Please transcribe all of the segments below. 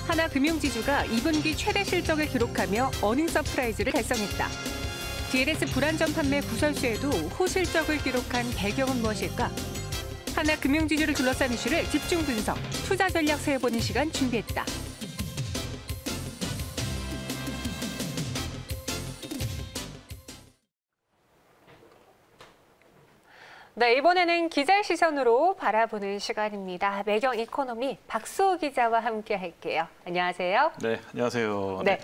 하나금융지주가 2분기 최대 실적을 기록하며 어닝 서프라이즈를 달성했다. DLS 불안전 판매 구설수에도 호실적을 기록한 배경은 무엇일까? 하나금융지주를 둘러싼 이슈를 집중 분석, 투자 전략 세워보는 시간 준비했다. 네, 이번에는 기자의 시선으로 바라보는 시간입니다. 매경 이코노미 박수호 기자와 함께 할게요. 안녕하세요. 네, 안녕하세요. 네.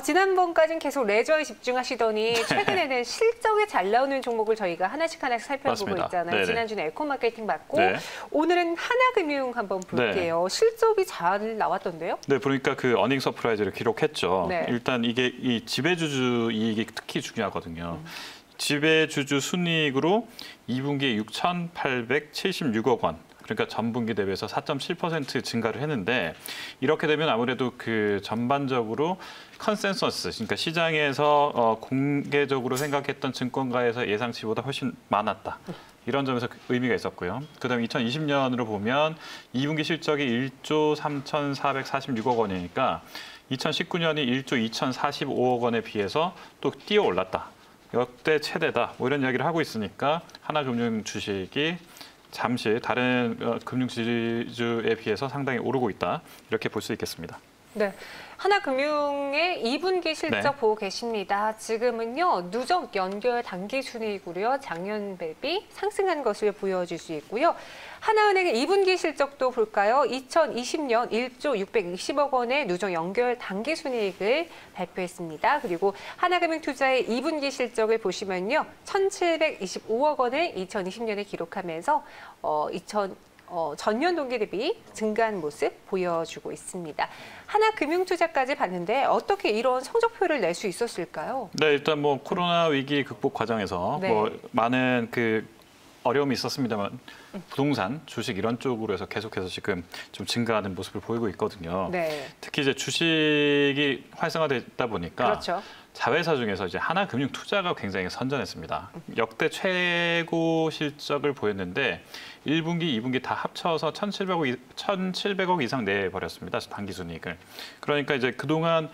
지난번까지는 계속 레저에 집중하시더니 최근에는 실적이 잘 나오는 종목을 저희가 하나씩 살펴보고 맞습니다. 있잖아요. 네네. 지난주는 에코마케팅 맞고 네. 오늘은 하나금융 한번 볼게요. 네. 실적이 잘 나왔던데요? 네, 보니까 그 어닝 서프라이즈를 기록했죠. 네. 일단 이게 이 지배주주 이익이 특히 중요하거든요. 지배주주 순이익으로 2분기에 6,876억 원. 그러니까 전분기 대비해서 4.7% 증가를 했는데 이렇게 되면 아무래도 그 전반적으로 컨센서스, 그러니까 시장에서 공개적으로 생각했던 증권가에서 예상치보다 훨씬 많았다. 이런 점에서 의미가 있었고요. 그다음에 2020년으로 보면 2분기 실적이 1조 3,446억 원이니까 2019년이 1조 2,045억 원에 비해서 또 뛰어 올랐다. 역대 최대다. 뭐 이런 이야기를 하고 있으니까 하나금융 주식이 잠시 다른 금융지주에 비해서 상당히 오르고 있다. 이렇게 볼 수 있겠습니다. 네, 하나금융의 2분기 실적 네. 보고 계십니다. 지금은요, 누적 연결 단기 순이익으로요, 작년 대비 상승한 것을 보여줄 수 있고요. 하나은행의 2분기 실적도 볼까요? 2020년 1조 620억 원의 누적 연결 단기 순이익을 발표했습니다. 그리고 하나금융투자의 2분기 실적을 보시면요, 1,725억 원을 2020년에 기록하면서 전년 동기 대비 증가한 모습 보여주고 있습니다. 하나금융투자까지 봤는데 어떻게 이런 성적표를 낼 수 있었을까요? 네, 일단 뭐 코로나 위기 극복 과정에서 네. 뭐 많은 그 어려움이 있었습니다만 부동산, 주식 이런 쪽으로 해서 계속해서 지금 좀 증가하는 모습을 보이고 있거든요. 네. 특히 이제 주식이 활성화되다 보니까 그렇죠. 자회사 중에서 이제 하나금융투자가 굉장히 선전했습니다. 역대 최고 실적을 보였는데 1분기, 2분기 다 합쳐서 1,700억 이상 내버렸습니다. 단기순이익을. 그러니까 이제 그동안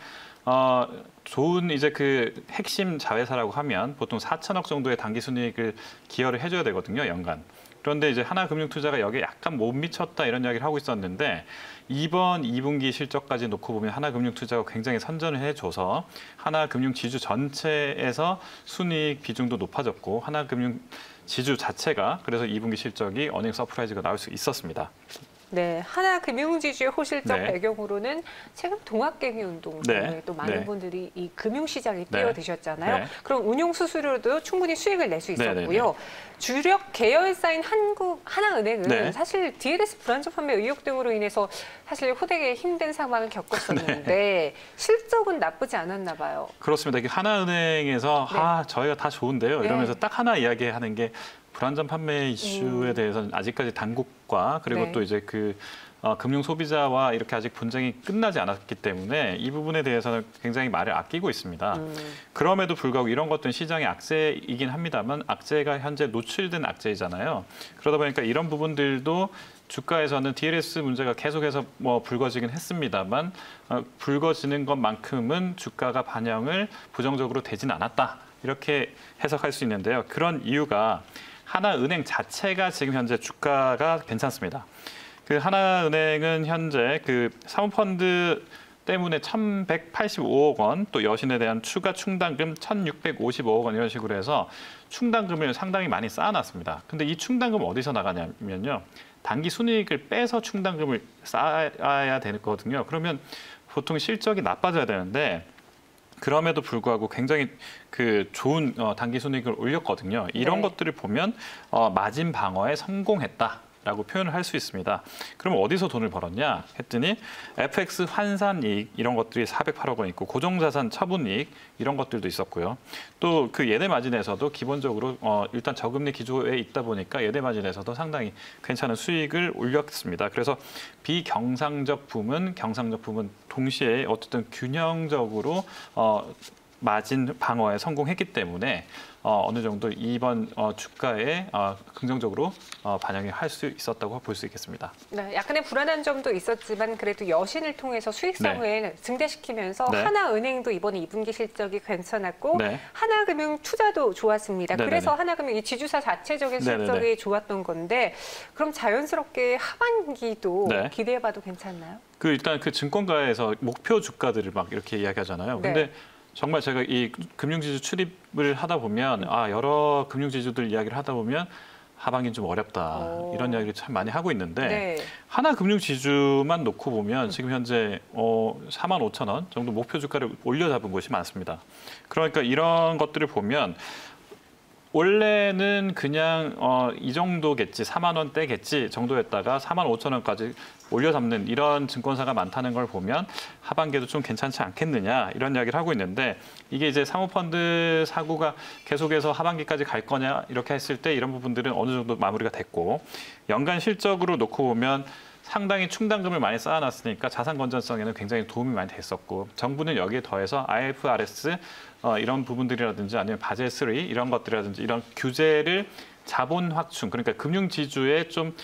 좋은 이제 그 핵심 자회사라고 하면 보통 4천억 정도의 단기순이익을 기여를 해줘야 되거든요, 연간. 그런데 이제 하나금융투자가 여기에 약간 못 미쳤다 이런 이야기를 하고 있었는데 이번 2분기 실적까지 놓고 보면 하나금융투자가 굉장히 선전을 해줘서 하나금융지주 전체에서 순이익 비중도 높아졌고 하나금융지주 자체가 그래서 2분기 실적이 어닝 서프라이즈가 나올 수 있었습니다. 네, 하나금융지주의 호실적 네. 배경으로는 최근 동학개미 운동 때문에 네. 또 많은 네. 분들이 이 금융시장에 네. 뛰어드셨잖아요. 네. 그럼 운용 수수료도 충분히 수익을 낼 수 네. 있었고요. 네. 주력 계열사인 하나은행은 네. 사실 DLS 불안전 판매 의혹 등으로 인해서 사실 호되게 힘든 상황을 겪었었는데 네. 실적은 나쁘지 않았나 봐요. 그렇습니다. 이게 하나은행에서 네. 저희가 다 좋은데요. 이러면서 네. 딱 하나 이야기하는 게 불안전 판매 이슈에 대해서는 아직까지 당국과 그리고 네. 또 이제 그 금융 소비자와 이렇게 아직 분쟁이 끝나지 않았기 때문에 이 부분에 대해서는 굉장히 말을 아끼고 있습니다. 그럼에도 불구하고 이런 것들은 시장의 악재이긴 합니다만 악재가 현재 노출된 악재이잖아요. 그러다 보니까 이런 부분들도 주가에서는 DLS 문제가 계속해서 뭐 불거지긴 했습니다만 불거지는 것만큼은 주가가 반영을 부정적으로 되진 않았다. 이렇게 해석할 수 있는데요. 그런 이유가 하나은행 자체가 지금 현재 주가가 괜찮습니다. 그 하나은행은 현재 그 사모펀드 때문에 1,185억 원, 또 여신에 대한 추가 충당금 1,655억 원 이런 식으로 해서 충당금을 상당히 많이 쌓아놨습니다. 근데 이 충당금 어디서 나가냐면요. 단기 순이익을 빼서 충당금을 쌓아야 되거든요. 그러면 보통 실적이 나빠져야 되는데 그럼에도 불구하고 굉장히 그 좋은 단기 순이익을 올렸거든요. 이런 네. 것들을 보면 마진 방어에 성공했다라고 표현을 할 수 있습니다. 그럼 어디서 돈을 벌었냐 했더니 FX 환산 이익 이런 것들이 408억 원 있고 고정자산 처분 이익 이런 것들도 있었고요. 또 그 예대 마진에서도 기본적으로 일단 저금리 기조에 있다 보니까 예대 마진에서도 상당히 괜찮은 수익을 올렸습니다. 그래서 비경상적 부문, 경상적 부문 동시에 어쨌든 균형적으로 마진 방어에 성공했기 때문에 어느 정도 이번 주가에 긍정적으로 반영이 할 수 있었다고 볼 수 있겠습니다. 네, 약간의 불안한 점도 있었지만 그래도 여신을 통해서 수익성을 증대시키면서 네. 하나은행도 이번에 2분기 실적이 괜찮았고 네. 하나금융 투자도 좋았습니다. 네네네. 그래서 하나금융 이 지주사 자체적인 네네네. 실적이 좋았던 건데 그럼 자연스럽게 하반기도 네. 기대해봐도 괜찮나요? 일단 그 증권가에서 목표 주가들을 막 이렇게 이야기하잖아요. 네. 근데 정말 제가 이 금융지주 출입을 하다 보면 여러 금융지주들 이야기를 하다 보면 하반기는 좀 어렵다 이런 이야기를 참 많이 하고 있는데 네. 하나금융지주만 놓고 보면 지금 현재 45,000원 정도 목표 주가를 올려잡은 곳이 많습니다. 그러니까 이런 것들을 보면 원래는 그냥 이 정도겠지, 4만 원대겠지 정도였다가 45,000원까지 올려잡는 이런 증권사가 많다는 걸 보면 하반기에도 좀 괜찮지 않겠느냐 이런 이야기를 하고 있는데 이게 이제 사모펀드 사고가 계속해서 하반기까지 갈 거냐 이렇게 했을 때 이런 부분들은 어느 정도 마무리가 됐고 연간 실적으로 놓고 보면 상당히 충당금을 많이 쌓아놨으니까 자산 건전성에는 굉장히 도움이 많이 됐었고 정부는 여기에 더해서 IFRS 이런 부분들이라든지 아니면 바젤3 이런 것들이라든지 이런 규제를 자본 확충 그러니까 금융지주에 좀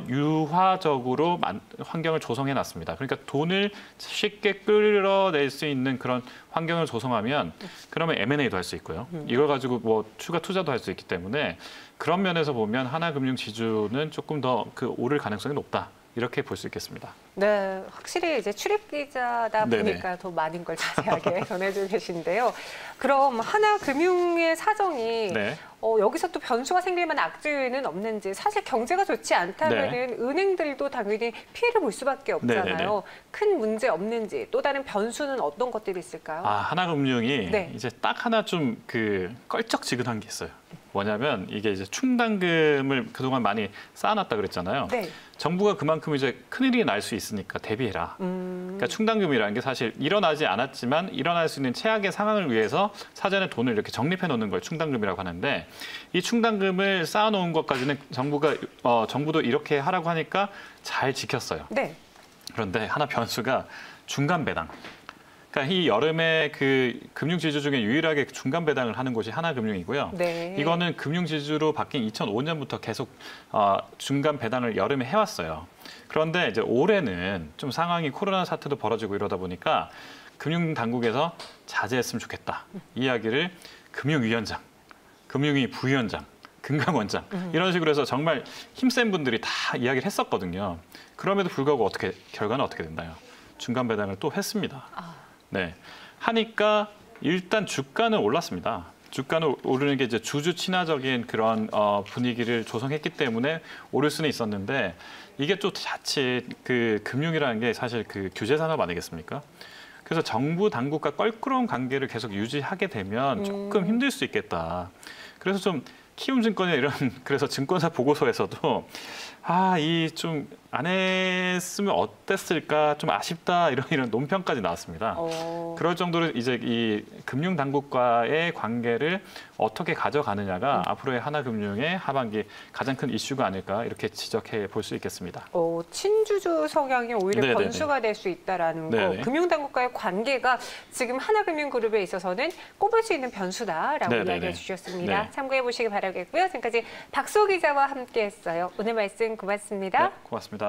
유화적으로 환경을 조성해 놨습니다. 그러니까 돈을 쉽게 끌어낼 수 있는 그런 환경을 조성하면 그러면 M&A도 할 수 있고요. 이걸 가지고 뭐 추가 투자도 할 수 있기 때문에 그런 면에서 보면 하나금융지주는 조금 더 오를 가능성이 높다. 이렇게 볼 수 있겠습니다. 네, 확실히 이제 출입 기자다 보니까 네네. 더 많은 걸 자세하게 전해주고 계신데요. 그럼 하나금융의 사정이 네. 여기서 또 변수가 생길 만한 악재는 없는지 사실 경제가 좋지 않다면은 은행들도 당연히 피해를 볼 수밖에 없잖아요. 네네네. 큰 문제 없는지 또 다른 변수는 어떤 것들이 있을까요? 하나금융이 네. 이제 딱 하나 좀 껄쩍지근한 게 있어요. 뭐냐면 이게 이제 충당금을 그동안 많이 쌓아놨다 그랬잖아요. 네. 정부가 그만큼 이제 큰일이 날 수 있으니까 대비해라. 그러니까 충당금이라는 게 사실 일어나지 않았지만 일어날 수 있는 최악의 상황을 위해서 사전에 돈을 이렇게 적립해 놓는 걸 충당금이라고 하는데 이 충당금을 쌓아놓은 것까지는 정부도 이렇게 하라고 하니까 잘 지켰어요. 네. 그런데 하나 변수가 중간 배당. 그러니까 이 여름에 그 금융지주 중에 유일하게 중간 배당을 하는 곳이 하나금융이고요. 네. 이거는 금융지주로 바뀐 2005년부터 계속 중간 배당을 여름에 해왔어요. 그런데 이제 올해는 좀 상황이 코로나 사태도 벌어지고 이러다 보니까 금융당국에서 자제했으면 좋겠다. 이 이야기를 금융위원장, 금융위 부위원장, 금감원장 이런 식으로 해서 정말 힘센 분들이 다 이야기를 했었거든요. 그럼에도 불구하고 결과는 어떻게 됐나요? 중간 배당을 또 했습니다. 네, 하니까 일단 주가는 올랐습니다. 주가는 오르는 게 이제 주주 친화적인 그런 분위기를 조성했기 때문에 오를 수는 있었는데 이게 또 자칫 그 금융이라는 게 사실 그 규제 산업 아니겠습니까? 그래서 정부 당국과 껄끄러운 관계를 계속 유지하게 되면 조금 힘들 수 있겠다. 그래서 좀 키움증권이나 이런 그래서 증권사 보고서에서도 이 좀 안 했으면 어땠을까 좀 아쉽다 이런 논평까지 나왔습니다. 그럴 정도로 이제 이 금융 당국과의 관계를 어떻게 가져가느냐가 앞으로의 하나금융의 하반기 가장 큰 이슈가 아닐까 이렇게 지적해 볼 수 있겠습니다. 친주주 성향이 오히려 네네네. 변수가 될 수 있다라는 거. 네네. 금융당국과의 관계가 지금 하나금융그룹에 있어서는 꼽을 수 있는 변수다라고 네네네. 이야기해 주셨습니다. 네. 참고해 보시기 바라겠고요. 지금까지 박소 기자와 함께했어요. 오늘 말씀 고맙습니다. 네, 고맙습니다.